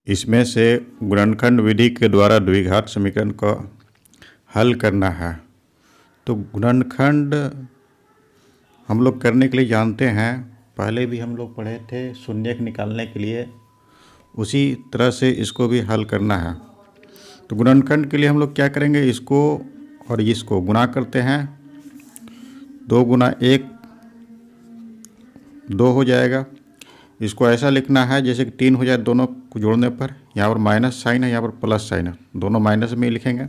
इसमें से गुणनखंड विधि के द्वारा द्विघात समीकरण को हल करना है। तो गुणनखंड हम लोग करने के लिए जानते हैं, पहले भी हम लोग पढ़े थे शून्यक निकालने के लिए, उसी तरह से इसको भी हल करना है। तो गुणनखंड के लिए हम लोग क्या करेंगे, इसको और इसको गुणा करते हैं। 2 गुना 1 2 हो जाएगा। इसको ऐसा लिखना है जैसे कि 3 हो जाए दोनों को जोड़ने पर। यहाँ पर माइनस साइन है, यहाँ पर प्लस साइन है, दोनों माइनस में ही लिखेंगे।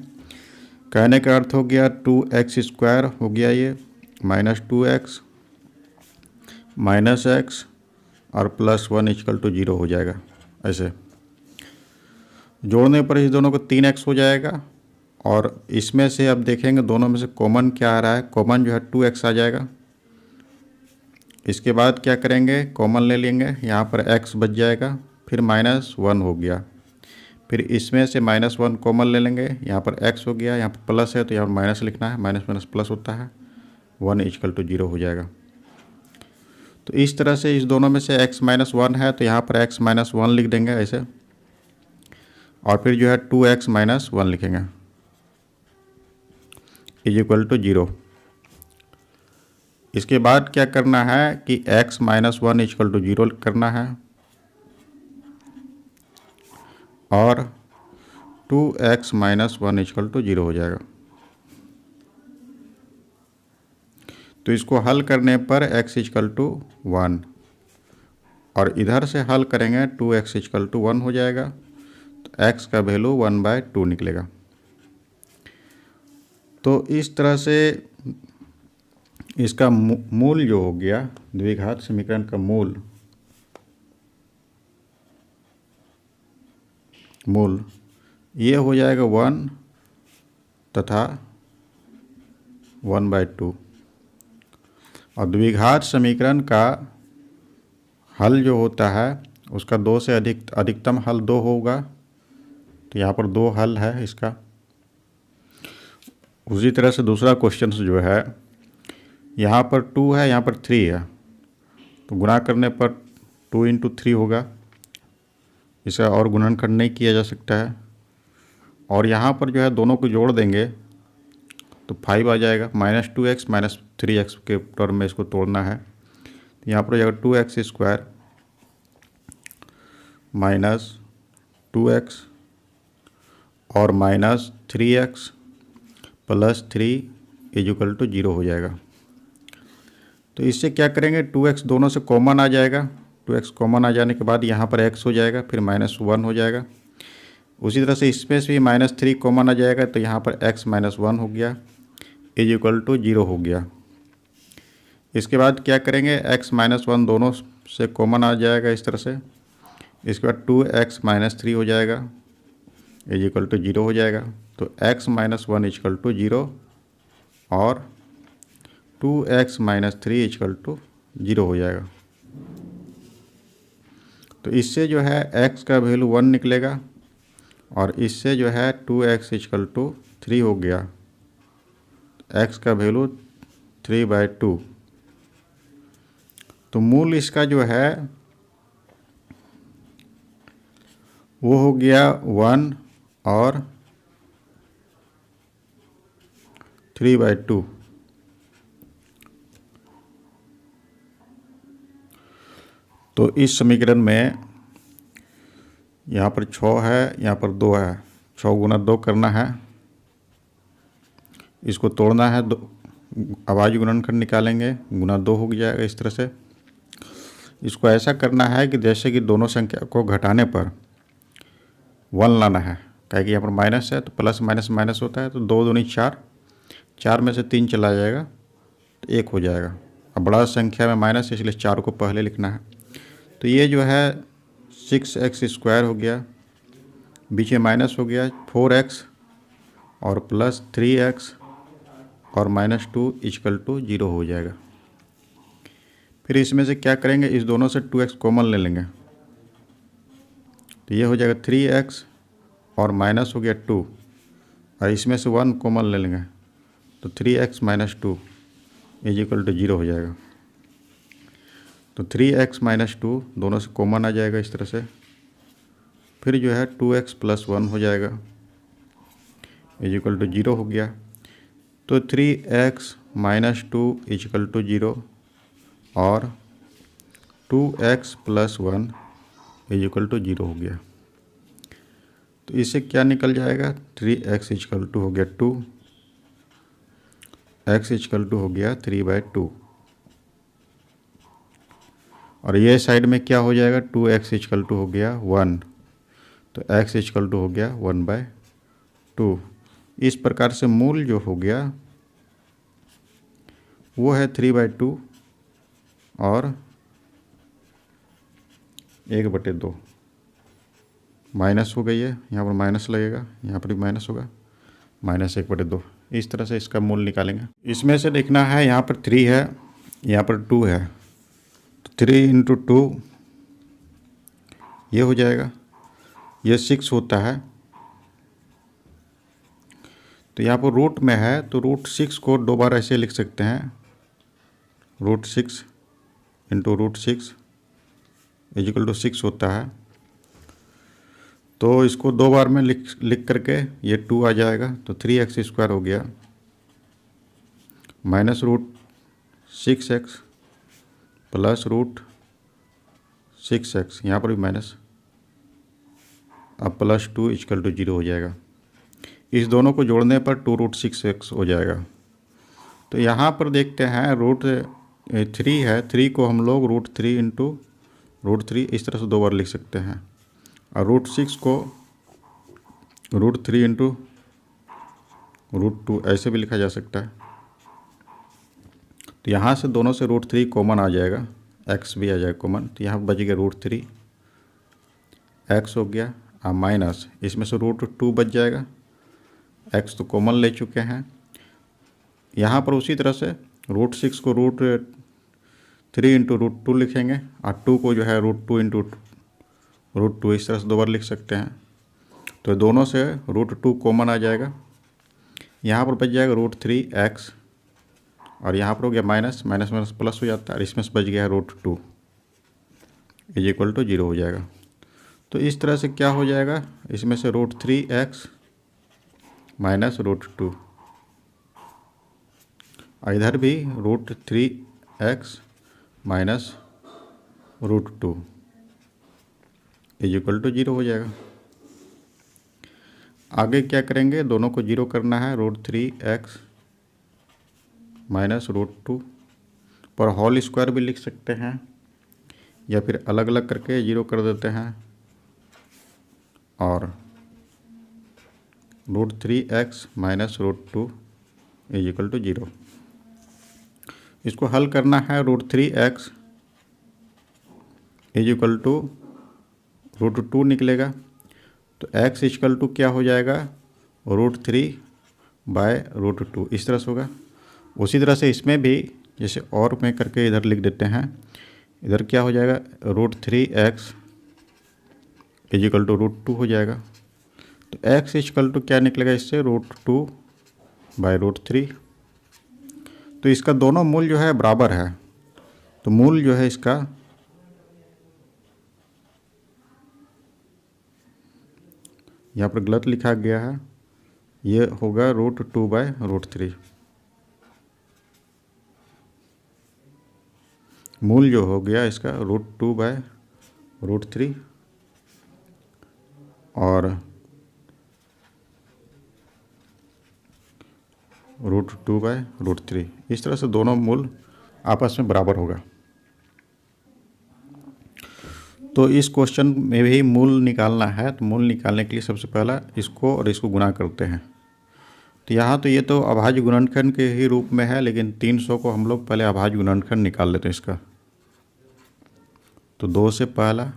कहने का अर्थ हो गया 2x² हो गया, ये माइनस 2x माइनस x और प्लस 1 = 0 हो जाएगा। ऐसे जोड़ने पर इस दोनों को 3x हो जाएगा। और इसमें से अब देखेंगे दोनों में से कॉमन क्या आ रहा है। कॉमन जो है 2x आ जाएगा। इसके बाद क्या करेंगे, कॉमन ले लेंगे, यहाँ पर x बच जाएगा, फिर -1 हो गया। फिर इसमें से -1 कॉमन ले लेंगे, यहाँ पर x हो गया, यहाँ पर प्लस है तो यहाँ पर माइनस लिखना है, माइनस माइनस प्लस होता है, 1 = 0 हो जाएगा। तो इस तरह से इस दोनों में से x - 1 है तो यहाँ पर x - 1 लिख देंगे ऐसे, और फिर जो है 2x - 1 लिखेंगे = 0। इसके बाद क्या करना है कि x - 1 = 0 करना है और 2x - 1 = 0 हो जाएगा। तो इसको हल करने पर x = 1 और इधर से हल करेंगे 2x = 1 हो जाएगा। तो x का वैल्यू 1/2 निकलेगा। तो इस तरह से इसका मूल जो हो गया, द्विघात समीकरण का मूल ये हो जाएगा 1 तथा 1/2। और द्विघात समीकरण का हल जो होता है उसका 2 से अधिकतम हल 2 होगा। तो यहाँ पर 2 हल है इसका। उसी तरह से दूसरा क्वेश्चन जो है, यहाँ पर 2 है, यहाँ पर 3 है, तो गुणा करने पर 2 × 3 होगा। इसे और गुणनखंड नहीं किया जा सकता है। और यहाँ पर जो है दोनों को जोड़ देंगे तो 5 आ जाएगा। -2x -3x के टर्म में इसको तोड़ना है। तो यहाँ पर हो जाएगा 2x² -2x और -3x + 3 = 0 हो जाएगा। तो इससे क्या करेंगे, 2x दोनों से कॉमन आ जाएगा। 2x कॉमन आ जाने के बाद यहाँ पर x हो जाएगा, फिर -1 हो जाएगा। उसी तरह से इसमें से भी -3 कॉमन आ जाएगा, तो यहाँ पर x - 1 हो गया = 0 हो गया। इसके बाद क्या करेंगे, x - 1 दोनों से कॉमन आ जाएगा इस तरह से। इसके बाद 2x - 3 हो जाएगा = 0 हो जाएगा। तो x - 1 = 0 और 2x - 3 = 0 हो जाएगा। तो इससे जो है x का वैल्यू 1 निकलेगा और इससे जो है 2x = 3 हो गया। x का वैल्यू 3/2। तो मूल इसका जो है वो हो गया 1 और 3/2। तो इस समीकरण में यहाँ पर 6 है, यहाँ पर 2 है, 6 × 2 करना है। इसको तोड़ना है, अभाज्य गुणनखंड निकालेंगे, × 2 हो जाएगा इस तरह से। इसको ऐसा करना है कि जैसे कि दोनों संख्या को घटाने पर 1 लाना है, क्या कि यहाँ पर माइनस है तो प्लस माइनस माइनस होता है। तो 2 दूनी 4, 4 में से 3 चला जाएगा तो 1 हो जाएगा। अब बड़ा संख्या में माइनस है इसलिए 4 को पहले लिखना है। तो ये जो है 6x² हो गया, बीच में माइनस हो गया 4x और प्लस 3x और -2 = 0 हो जाएगा। फिर इसमें से क्या करेंगे, इस दोनों से 2x कॉमन ले लेंगे, तो ये हो जाएगा 3x और माइनस हो गया 2 और इसमें से 1 कॉमन ले लेंगे तो 3x - 2 = 0 हो जाएगा। तो 3x - 2 दोनों से कॉमन आ जाएगा इस तरह से, फिर जो है 2x प्लस 1 हो जाएगा इज इक्वल टू 0 हो गया। तो 3x minus 2 is equal to 0 और 2x plus 1 is equal to 0 हो गया। तो इससे क्या निकल जाएगा, 3x इज इक्वल टू हो गया 2, x इज इक्वल टू हो गया 3/2 और ये साइड में क्या हो जाएगा, 2x इज इक्वल टू हो गया 1, तो x इज इक्वल टू हो गया 1/2। इस प्रकार से मूल जो हो गया वो है 3/2 और 1/2 माइनस हो गई है, यहाँ पर माइनस लगेगा, यहाँ पर भी माइनस होगा, -1/2। इस तरह से इसका मूल निकालेंगे। इसमें से देखना है, यहाँ पर 3 है, यहाँ पर 2 है, तो 3 × 2 ये हो जाएगा, ये 6 होता है। तो यहाँ पर रूट में है तो √6 को 2 बार ऐसे लिख सकते हैं, √6 × √6 इज इक्वल टू 6 होता है। तो इसको 2 बार में लिख करके ये 2 आ जाएगा, तो 3x² हो गया माइनस √6x प्लस √6x, यहाँ पर भी माइनस, अब प्लस 2 इज इक्वल टू 0 हो जाएगा। इस दोनों को जोड़ने पर 2√6x हो जाएगा। तो यहाँ पर देखते हैं √3 है, 3 को हम लोग √3 × √3 इस तरह से 2 बार लिख सकते हैं, और √6 को √3 × √2 ऐसे भी लिखा जा सकता है। तो यहाँ से दोनों से √3 कॉमन आ जाएगा, x भी आ जाएगा कॉमन, तो यहाँ बच गया √3 x हो गया, और माइनस इसमें से √2 बच जाएगा, x तो कॉमन ले चुके हैं। यहाँ पर उसी तरह से √6 को √3 × √2 लिखेंगे, और 2 को जो है √2 × √2 इस तरह से 2 बार लिख सकते हैं। तो दोनों से √2 कॉमन आ जाएगा, यहाँ पर बच जाएगा √3x, और यहाँ पर हो गया माइनस माइनस प्लस हो जाता है, और इसमें से बच गया है √2 इज इक्वल टू 0 हो जाएगा। तो इस तरह से क्या हो जाएगा, इसमें से √3x माइनस √2, और इधर भी √3x minus √2 is equal to 0 हो जाएगा। आगे क्या करेंगे, दोनों को 0 करना है, √3x माइनस √2 पर होल स्क्वायर भी लिख सकते हैं, या फिर अलग अलग करके 0 कर देते हैं, और √3x minus √2 is equal to 0। इसको हल करना है, √3x इज इक्वल टू √2 निकलेगा, तो x इज इक्वल टू क्या हो जाएगा, √3/√2 इस तरह से होगा। उसी तरह से इसमें भी जैसे और में करके इधर लिख देते हैं, इधर क्या हो जाएगा, √3x इज इक्वल टू √2 हो जाएगा। तो x इज इक्वल टू क्या निकलेगा इससे, √2/√3। तो इसका दोनों मूल जो है बराबर है, तो मूल जो है इसका यहाँ पर गलत लिखा गया है, ये होगा √2/√3। मूल जो हो गया इसका √2/√3 और √2/√3, इस तरह से दोनों मूल आपस में बराबर होगा। तो इस क्वेश्चन में भी मूल निकालना है, तो मूल निकालने के लिए सबसे पहला इसको और इसको गुणा करते हैं। तो यहाँ तो ये तो अभाज्य गुणनखंड के ही रूप में है, लेकिन 300 को हम लोग पहले अभाज्य गुणनखंड निकाल लेते हैं इसका। तो 2 से पहला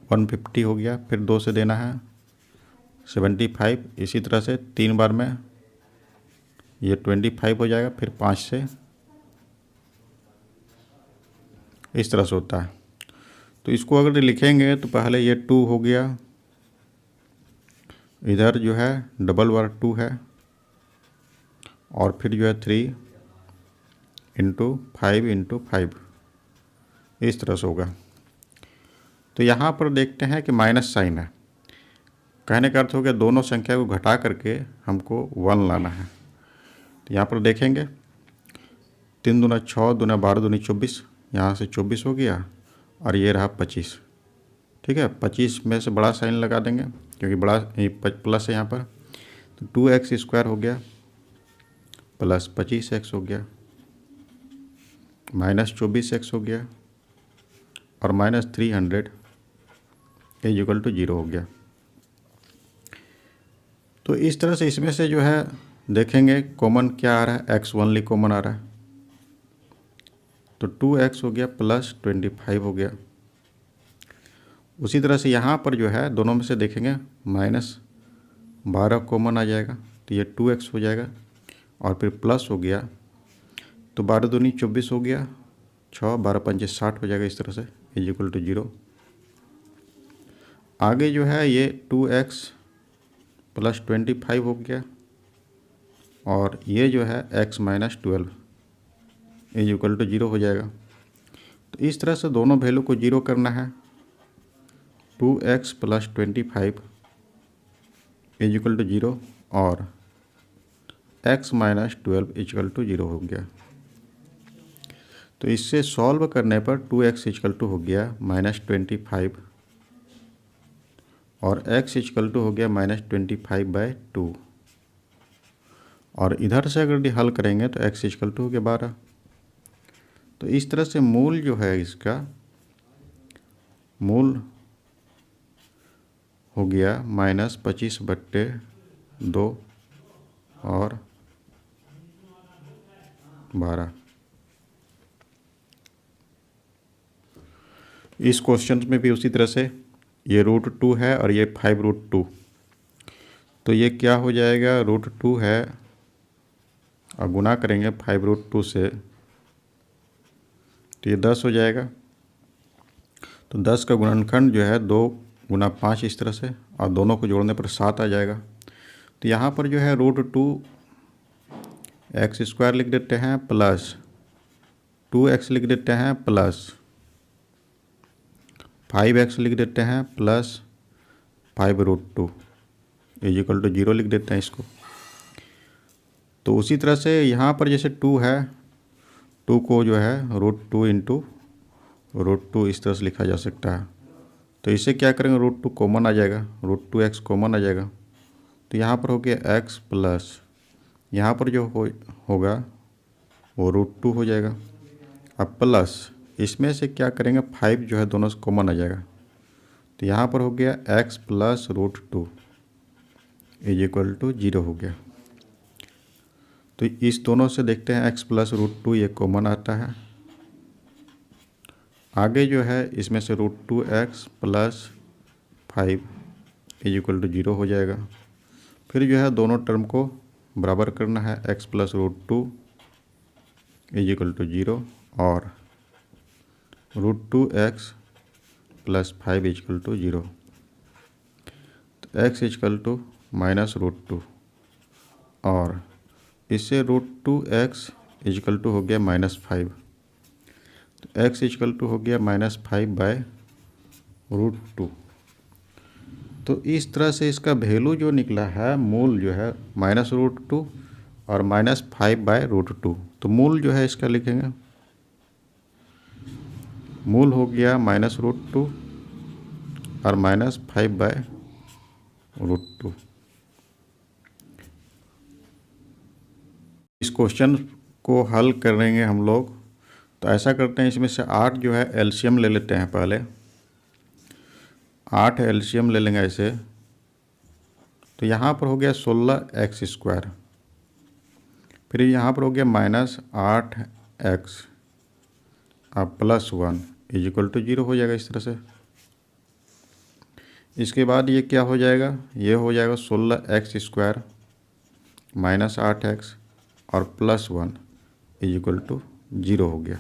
150 हो गया, फिर 2 से देना है 75, इसी तरह से 3 बार में ये 25 हो जाएगा, फिर 5 से इस तरह से होता है। तो इसको अगर लिखेंगे तो पहले ये 2 हो गया, इधर जो है डबल बार 2 है, और फिर जो है 3 × 5 × 5 इस तरह से होगा। तो यहाँ पर देखते हैं कि माइनस साइन है, कहने का अर्थ हो गया दोनों संख्या को घटा करके हमको 1 लाना है। तो यहाँ पर देखेंगे 3 दूना 6, दूना 12, दूनी 24, यहाँ से 24 हो गया और ये रहा 25। ठीक है, 25 में से बड़ा साइन लगा देंगे क्योंकि बड़ा प्लस है यहाँ पर। तो 2x² हो गया प्लस 25x हो गया माइनस 24x हो गया और माइनस 300 = 0 हो गया। तो इस तरह से इसमें से जो है देखेंगे कॉमन क्या आ रहा है, x ओनली कॉमन आ रहा है। तो 2x हो गया प्लस 25 हो गया। उसी तरह से यहाँ पर जो है दोनों में से देखेंगे माइनस 12 कॉमन आ जाएगा, तो ये 2x हो जाएगा और फिर प्लस हो गया तो 12 दूनी 24 हो गया, 6 12 पंचे 60 हो जाएगा। इस तरह से = 0। आगे जो है ये 2x प्लस 25 हो गया और ये जो है x - 12 = 0 हो जाएगा। तो इस तरह से दोनों वैल्यू को 0 करना है। 2x प्लस 25 = 0 और x - 12 = 0 हो गया। तो इससे सॉल्व करने पर 2x = हो गया -25 और x = हो गया -25/2 और इधर से अगर हल करेंगे तो x = हो गया 12। तो इस तरह से मूल जो है इसका मूल हो गया -25/2 और 12। इस क्वेश्चन में भी उसी तरह से ये √2 है और ये 5√2, तो ये क्या हो जाएगा, √2 है और गुना करेंगे 5√2 से तो ये 10 हो जाएगा। तो 10 का गुणनखंड जो है 2 × 5 इस तरह से और दोनों को जोड़ने पर 7 आ जाएगा। तो यहाँ पर जो है √2 x² लिख देते हैं प्लस 2x लिख देते हैं प्लस 5x लिख देते हैं प्लस 5√2 = 0 लिख देते हैं इसको। तो उसी तरह से यहाँ पर जैसे 2 है, 2 को जो है √2 × √2 इस तरह से लिखा जा सकता है। तो इसे क्या करेंगे, √2 कॉमन आ जाएगा, √2x कॉमन आ जाएगा। तो यहाँ पर हो गया x प्लस यहाँ पर जो होगा वो √2 हो जाएगा। अब प्लस इसमें से क्या करेंगे 5 जो है दोनों से कॉमन आ जाएगा। तो यहाँ पर हो गया x प्लस √2 = 0 हो गया। तो इस दोनों से देखते हैं x प्लस √2 ये कॉमन आता है। आगे जो है इसमें से √2x प्लस 5 = 0 हो जाएगा। फिर जो है दोनों टर्म को बराबर करना है, x प्लस √2 = 0 और √2x प्लस 5 = 0। तो x = -√2 और इससे √2x = हो गया -5। तो x = हो गया -5/√2। तो इस तरह से इसका वैल्यू जो निकला है मूल जो है -√2 और -5/√2। तो मूल जो है इसका लिखेंगे, मूल हो गया -√2 और -5/√2। इस क्वेश्चन को हल करेंगे हम लोग। तो ऐसा करते हैं, इसमें से 8 जो है एलसीएम ले लेते हैं। पहले 8 एलसीएम ले लेंगे ऐसे। तो यहाँ पर हो गया 16x², फिर यहाँ पर हो गया -8x और +1 = 0 हो जाएगा इस तरह से। इसके बाद ये क्या हो जाएगा, ये हो जाएगा 16x² -8x और +1 = 0 हो गया।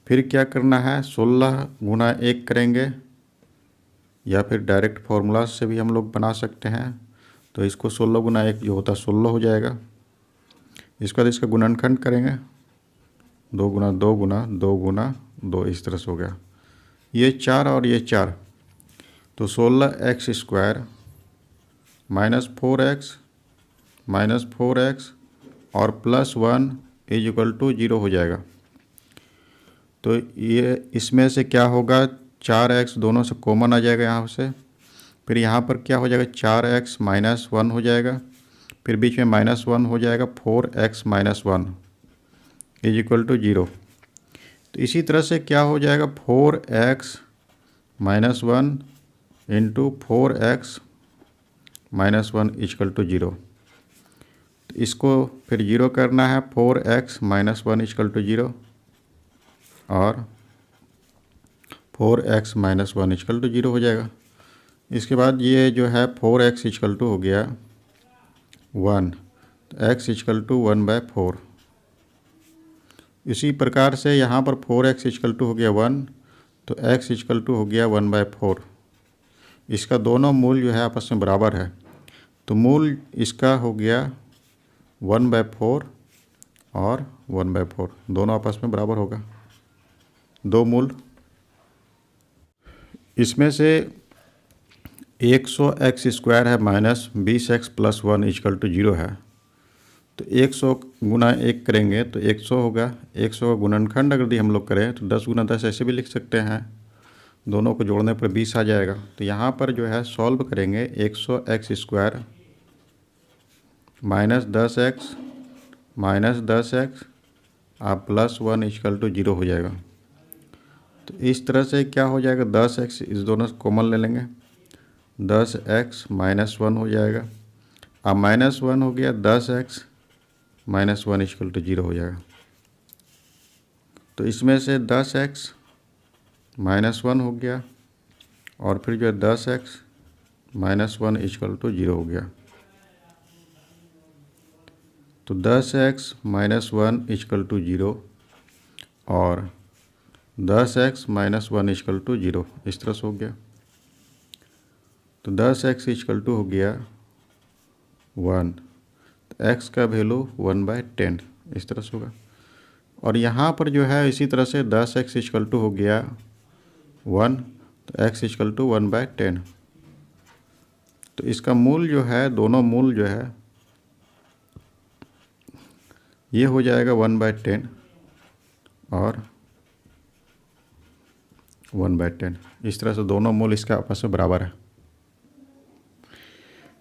फिर क्या करना है, 16 × 1 करेंगे या फिर डायरेक्ट फार्मूला से भी हम लोग बना सकते हैं। तो इसको 16 × 1 जो होता है 16 हो जाएगा। इसके बाद इसका गुणनखंड करेंगे, 2 × 2 × 2 × 2 इस तरह से हो गया। ये 4 और ये 4, तो 16x² -4x और +1 = 0 हो जाएगा। तो ये इसमें से क्या होगा, 4x दोनों से कॉमन आ जाएगा यहाँ से, फिर यहाँ पर क्या हो जाएगा, 4x -1 हो जाएगा, फिर बीच में -1 हो जाएगा, 4x - 1 = 0। तो इसी तरह से क्या हो जाएगा, 4x - 1 × 4x - 1 = 0। तो इसको फिर 0 करना है, 4x - 1 = 0 और 4x - 1 = 0 हो जाएगा। इसके बाद ये जो है 4x = हो गया 1, तो x = 1/4। इसी प्रकार से यहाँ पर 4x = हो गया 1, तो x = हो गया 1/4। इसका दोनों मूल जो है आपस में बराबर है, तो मूल इसका हो गया 1/4 और 1/4, दोनों आपस में बराबर होगा, दो मूल। इसमें से 100x² है -20x + 1 = 0 है, तो 100 × 1 करेंगे तो 100 होगा। 100 का गुणनखंड अगर हम लोग करें तो 10 × 10 ऐसे भी लिख सकते हैं, दोनों को जोड़ने पर 20 आ जाएगा। तो यहाँ पर जो है सॉल्व करेंगे, 100x² -10x आप +1 = 0 हो जाएगा। तो इस तरह से क्या हो जाएगा, 10x इस दोनों से कॉमन ले लेंगे, 10x - 1 हो जाएगा। अब -1 हो गया, 10x - 1 = 0 हो जाएगा। तो इसमें से 10x - 1 हो गया और फिर जो है 10x - 1 = 0 हो गया। तो 10x - 1 = 0 और 10x - 1 = 0, इस तरह से हो गया। तो 10x = हो गया 1, तो x का वैल्यू 1/10, इस तरह से होगा। और यहाँ पर जो है इसी तरह से 10x = हो गया 1, तो x = 1/10। तो इसका मूल जो है, दोनों मूल जो है ये हो जाएगा 1/10 और 1/10, इस तरह से दोनों मूल इसका आपस में बराबर है।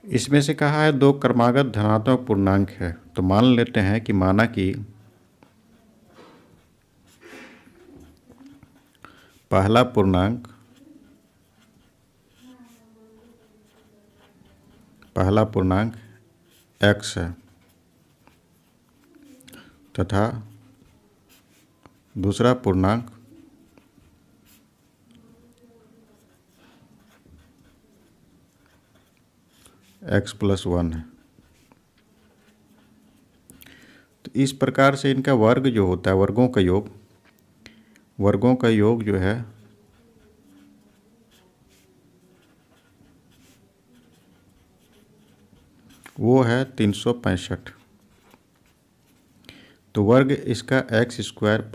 इसमें से कहा है दो क्रमागत धनात्मक पूर्णांक है, तो मान लेते हैं कि माना कि पहला पूर्णांक x है तथा दूसरा पूर्णांक x + 1 है। तो इस प्रकार से इनका वर्ग जो होता है, वर्गों का योग जो है वो है 365। तो वर्ग इसका x² +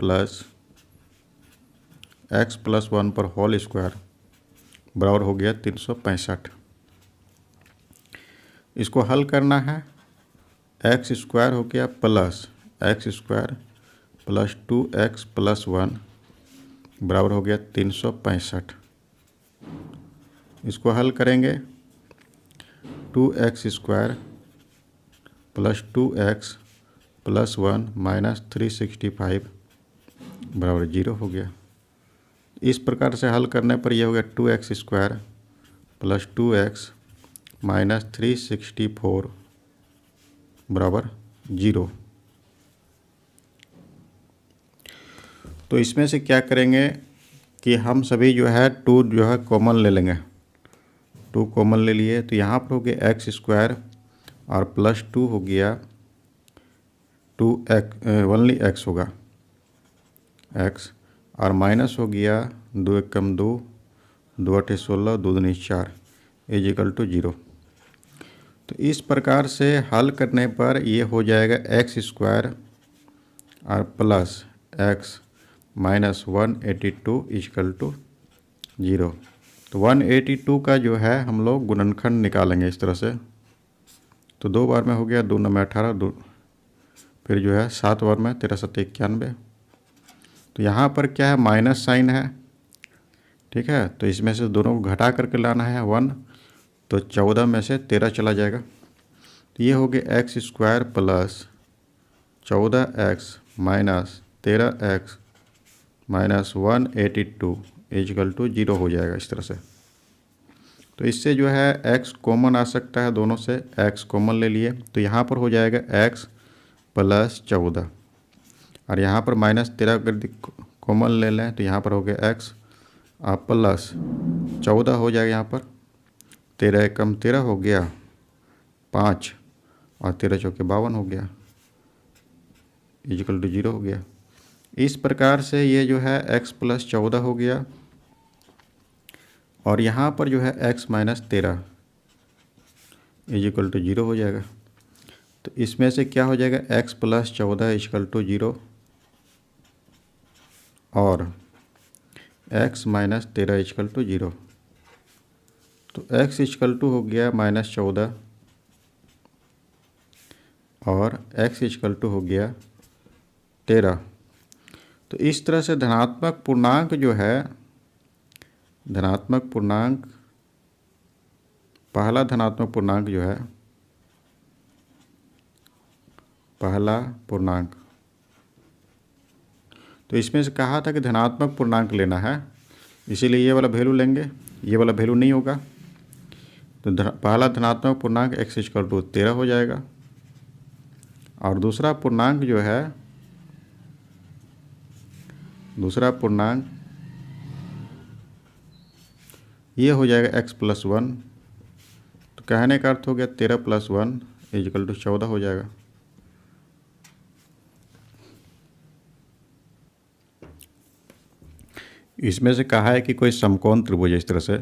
x + 1 पर होल स्क्वायर बराबर हो गया 365। इसको हल करना है, x² हो गया प्लस x² + 2x + 1 बराबर हो गया 365। इसको हल करेंगे, 2x² + 2x + 1 - 365 बराबर 0 हो गया। इस प्रकार से हल करने पर यह हो गया 2x² + 2x - 364 बराबर 0। तो इसमें से क्या करेंगे कि हम सभी जो है 2 जो है कॉमन ले लेंगे, 2 कॉमन ले लिए, तो यहाँ पर हो गया x² और +2 हो गया 2x ओनली x होगा x, और माइनस हो गया 2 × 2, 2 × 8 = 16, 2 × 4 = 0। तो इस प्रकार से हल करने पर ये हो जाएगा x² और प्लस x - 182 = 0। तो 182 का जो है हम लोग गुणनखंड निकालेंगे इस तरह से। तो 2 बार में हो गया, 2 9 18, फिर जो है 7 बार में 13 7 91। तो यहाँ पर क्या है, माइनस साइन है, ठीक है। तो इसमें से दोनों को घटा करके लाना है 1, तो 14 में से 13 चला जाएगा। तो ये हो गया x square plus 14x minus 13x minus 182 equal to 0 हो जाएगा इस तरह से। तो इससे जो है x कॉमन आ सकता है, दोनों से x कॉमन ले लिए, तो यहाँ पर हो जाएगा x प्लस 14, और यहाँ पर माइनस 13 अगर कॉमन ले लें तो यहाँ पर हो गया x प्लस 14 हो जाएगा। यहाँ पर 13 कम 13 हो गया 5, और 13 चौके 52 हो गया इजकल टू 0 हो गया। इस प्रकार से ये जो है x प्लस 14 हो गया, और यहाँ पर जो है x माइनस 13 इजकल टू 0 हो जाएगा। तो इसमें से क्या हो जाएगा, x प्लस 14 इजकल टू 0 और x माइनस 13 इजकल टू 0। तो x इजकल टू हो गया माइनस 14 और x इजकल टू हो गया 13। तो इस तरह से धनात्मक पूर्णांक जो है, धनात्मक पूर्णांक, पहला धनात्मक पूर्णांक जो है, पहला पूर्णांक, तो इसमें से कहा था कि धनात्मक पूर्णांक लेना है, इसीलिए ये वाला वैल्यू लेंगे, ये वाला वैल्यू नहीं होगा। तो पहला धनात्मक पूर्णांक x इक्वल टू 13 हो जाएगा, और दूसरा पूर्णांक जो है, दूसरा पूर्णांक ये हो जाएगा x प्लस 1। तो कहने का अर्थ हो गया 13 प्लस 1 इक्वल टू 14 हो जाएगा। इसमें से कहा है कि कोई समकोण त्रिभुज, इस तरह से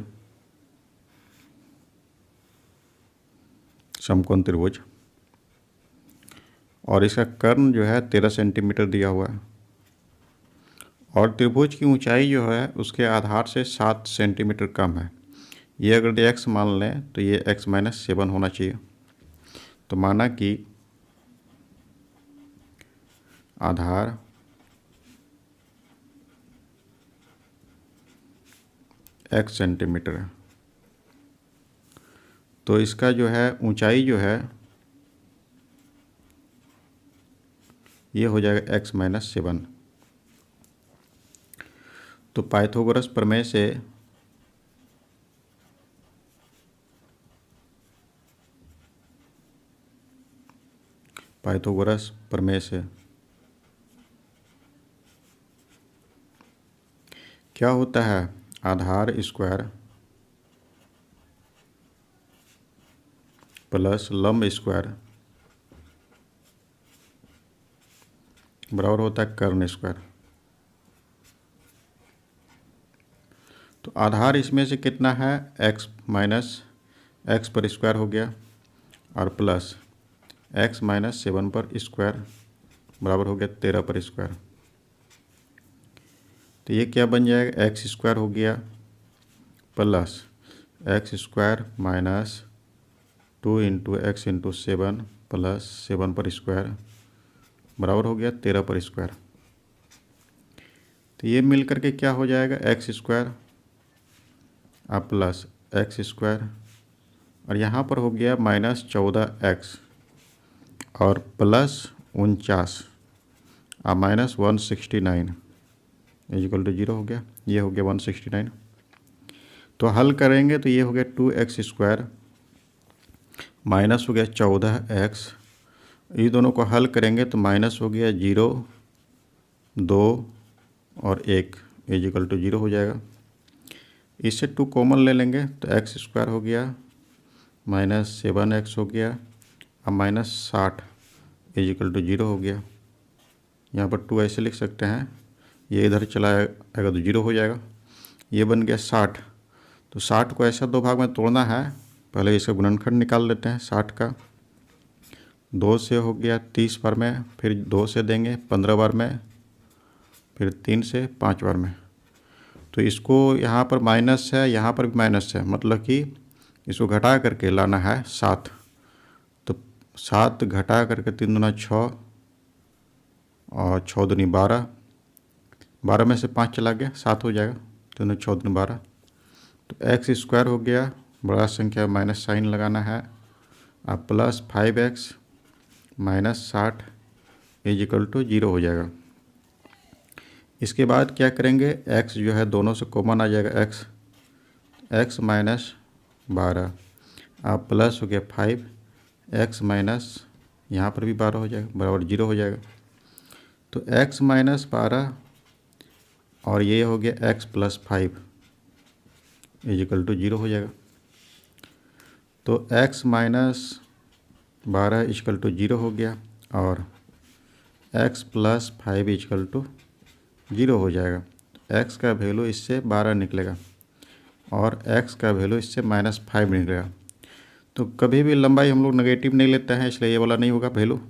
समकोण त्रिभुज, और इसका कर्ण जो है 13 सेंटीमीटर दिया हुआ है, और त्रिभुज की ऊंचाई जो है उसके आधार से 7 सेंटीमीटर कम है। ये अगर x मान लें तो ये x माइनस 7 होना चाहिए। तो माना कि आधार x सेंटीमीटर है, तो इसका जो है ऊंचाई जो है ये हो जाएगा x माइनस 7। तो पाइथागोरस प्रमेय से क्या होता है, आधार स्क्वायर प्लस लंब स्क्वायर बराबर होता है कर्ण स्क्वायर। तो आधार इसमें से कितना है, x माइनस एक्स पर स्क्वायर हो गया, और प्लस x माइनस 7 पर स्क्वायर बराबर हो गया 13 पर स्क्वायर। तो ये क्या बन जाएगा, एक्स स्क्वायर हो गया plus x square minus 2 into x into 7 plus 7 पर स्क्वायर बराबर हो गया 13 पर स्क्वायर। तो ये मिल करके क्या हो जाएगा, एक्स स्क्वायर अब प्लस एक्स स्क्वायर, और यहाँ पर हो गया माइनस 14x और प्लस 49 और माइनस 169 इक्वल टू 0 हो गया। ये हो गया 169। तो हल करेंगे तो ये हो गया 2x स्क्वायर माइनस हो गया 14x, ये दोनों को हल करेंगे तो माइनस हो गया 0 2 और 1 इक्वल टू 0 हो जाएगा। इससे 2 कॉमन ले लेंगे तो x स्क्वायर हो गया माइनस 7x हो गया और माइनस 60 इक्वल टू 0 हो गया। यहाँ पर 2 ऐसे लिख सकते हैं, ये इधर चला आएगा तो 0 हो जाएगा। ये बन गया 60। तो 60 को ऐसा 2 भाग में तोड़ना है, पहले इसका गुणनखंड निकाल लेते हैं। 60 का 2 से हो गया 30 बार में, फिर 2 से देंगे 15 बार में, फिर 3 से 5 बार में। तो इसको यहाँ पर माइनस है, यहाँ पर भी माइनस है, मतलब कि इसको घटा करके लाना है 7। तो 7 घटा करके 3 दूना 6 और 6 दूनी 12, 12 में से 5 चला गया 7 हो जाएगा, 3 6 दूनी 12। तो एक्स स्क्वायर हो गया, बड़ा संख्या माइनस साइन लगाना है, अब plus 5x minus 60 is equal to 0 हो जाएगा। इसके बाद क्या करेंगे, x जो है दोनों से कॉमन आ जाएगा, x माइनस 12, अब प्लस हो गया 5x माइनस, यहाँ पर भी 12 हो जाएगा, बराबर 0 हो जाएगा। तो x माइनस 12 और ये हो गया x plus 5 is equal to 0 हो जाएगा। तो x minus 12 is equal to 0 हो गया और x plus 5 is equal to 0 हो जाएगा। x का वैल्यू इससे 12 निकलेगा और x का वैल्यू इससे माइनस 5 निकलेगा। तो कभी भी लंबाई हम लोग नेगेटिव नहीं लेते हैं, इसलिए ये वाला नहीं होगा वैल्यू।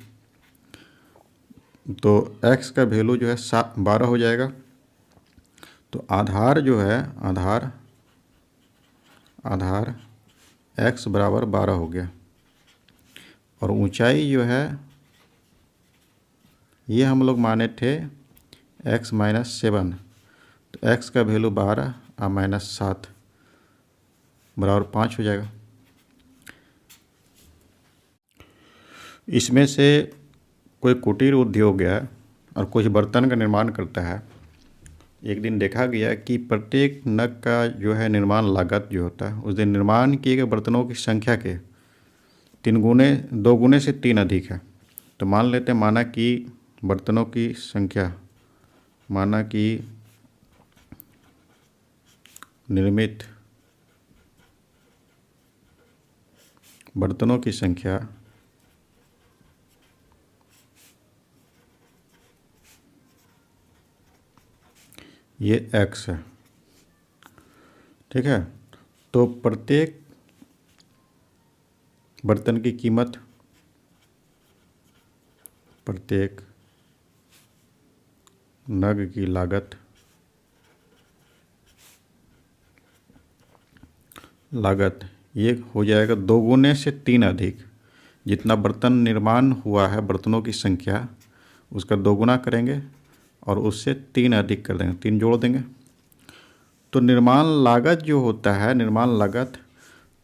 तो x का वैल्यू जो है 12 हो जाएगा। तो आधार जो है आधार x बराबर 12 हो गया और ऊंचाई जो है ये हम लोग माने थे x माइनस 7। तो x का वैल्यू 12 और माइनस 7 बराबर 5 हो जाएगा। इसमें से कोई कुटीर उद्योग है और कुछ बर्तन का निर्माण करता है। एक दिन देखा गया कि प्रत्येक नग का जो है निर्माण लागत जो होता है, उस दिन निर्माण किए गए बर्तनों की संख्या के 2 गुने से 3 अधिक है। तो मान लेते हैं, माना कि बर्तनों की संख्या, माना कि निर्मित बर्तनों की संख्या ये x है, ठीक है। तो प्रत्येक बर्तन की कीमत, प्रत्येक नग की लागत ये हो जाएगा 2 गुने से 3 अधिक। जितना बर्तन निर्माण हुआ है, बर्तनों की संख्या, उसका 2 गुना करेंगे और उससे 3 अधिक कर देंगे, 3 जोड़ देंगे। तो निर्माण लागत जो होता है, निर्माण लागत,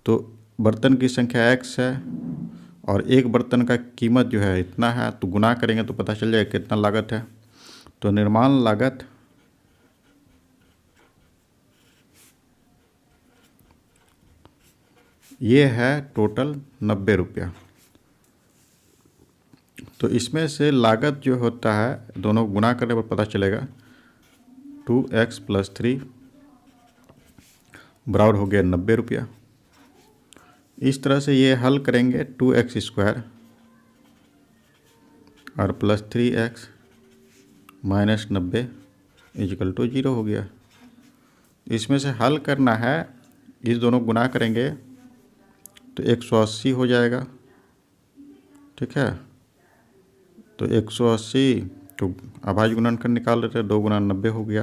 तो बर्तन की संख्या x है और एक बर्तन का कीमत जो है इतना है, तो गुना करेंगे तो पता चल जाएगा कितना लागत है। तो निर्माण लागत ये है टोटल 90 रुपया। तो इसमें से लागत जो होता है दोनों गुना करने पर पता चलेगा 2x प्लस 3 बराबर हो गया 90 रुपया। इस तरह से ये हल करेंगे, 2x स्क्वायर और plus 3x minus 90 is equal to 0 हो गया। इसमें से हल करना है, इस दोनों गुना करेंगे तो 180 हो जाएगा, ठीक है। तो 180 तो अभाज्य गुणनखंड निकाल लेते हैं, 2 गुना 90 हो गया,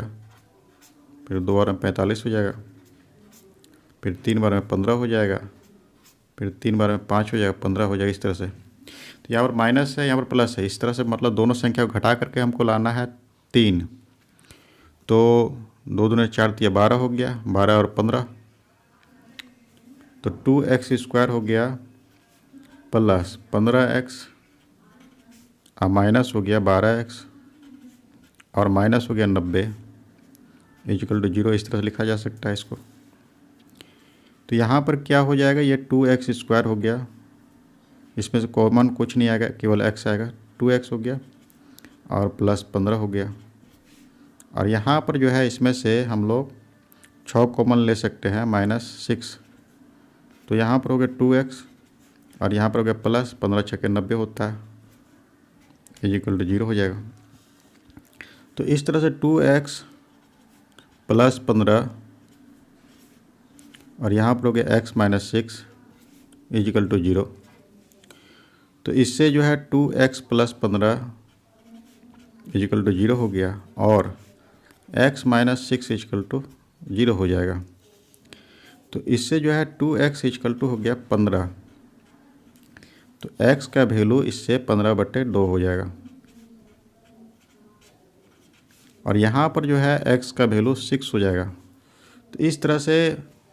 फिर 2 बार में 45 हो जाएगा, फिर 3 बार में 15 हो जाएगा, फिर 3 बार में 5 हो जाएगा, 15 हो जाएगा। इस तरह से तो यहाँ पर माइनस है, यहाँ पर प्लस है, इस तरह से मतलब दोनों संख्या को घटा करके हमको लाना है 3। तो 2 दूने 4 तिया 12 हो गया, 12 और 15, तो 2x स्क्वायर हो गया प्लस 15x और माइनस हो गया 12x और माइनस हो गया 90 इज इक्वल टू 0। इस तरह से लिखा जा सकता है इसको। तो यहाँ पर क्या हो जाएगा, ये 2x स्क्वायर हो गया, इसमें से कॉमन कुछ नहीं आएगा, केवल x आएगा, 2x हो गया और प्लस 15 हो गया। और यहाँ पर जो है इसमें से हम लोग 6 कॉमन ले सकते हैं, -6। तो यहाँ पर हो गया 2x और यहाँ पर हो गया प्लस 15 छक्के 90 होता है, इज इक्वल टू 0 हो जाएगा। तो इस तरह से 2x प्लस 15 और यहाँ पर हो गया x minus 6 is equal to 0। तो इससे जो है 2x plus 15 is equal to 0 हो गया और x minus 6 is equal to 0 हो जाएगा। तो इससे जो है 2x इक्वल टू हो गया 15। तो x का वैल्यू इससे 15/2 हो जाएगा। और यहाँ पर जो है x का वैल्यू 6 हो जाएगा। तो इस तरह से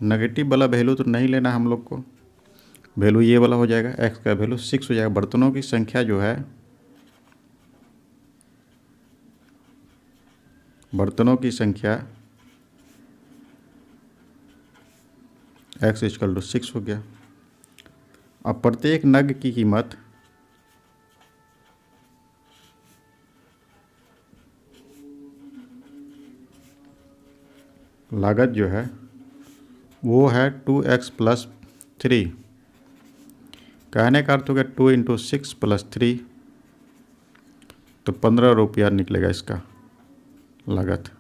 नेगेटिव वाला वैल्यू तो नहीं लेना हम लोग को, वैल्यू ये वाला हो जाएगा, x का वैल्यू 6 हो जाएगा। बर्तनों की संख्या जो है, बर्तनों की संख्या x इक्वल टू 6 हो गया। अब प्रत्येक नग की कीमत लागत जो है वो है 2x + 3। कहने का अर्थ हो गया 2 × 6 + 3, तो 15 रुपया निकलेगा इसका लागत।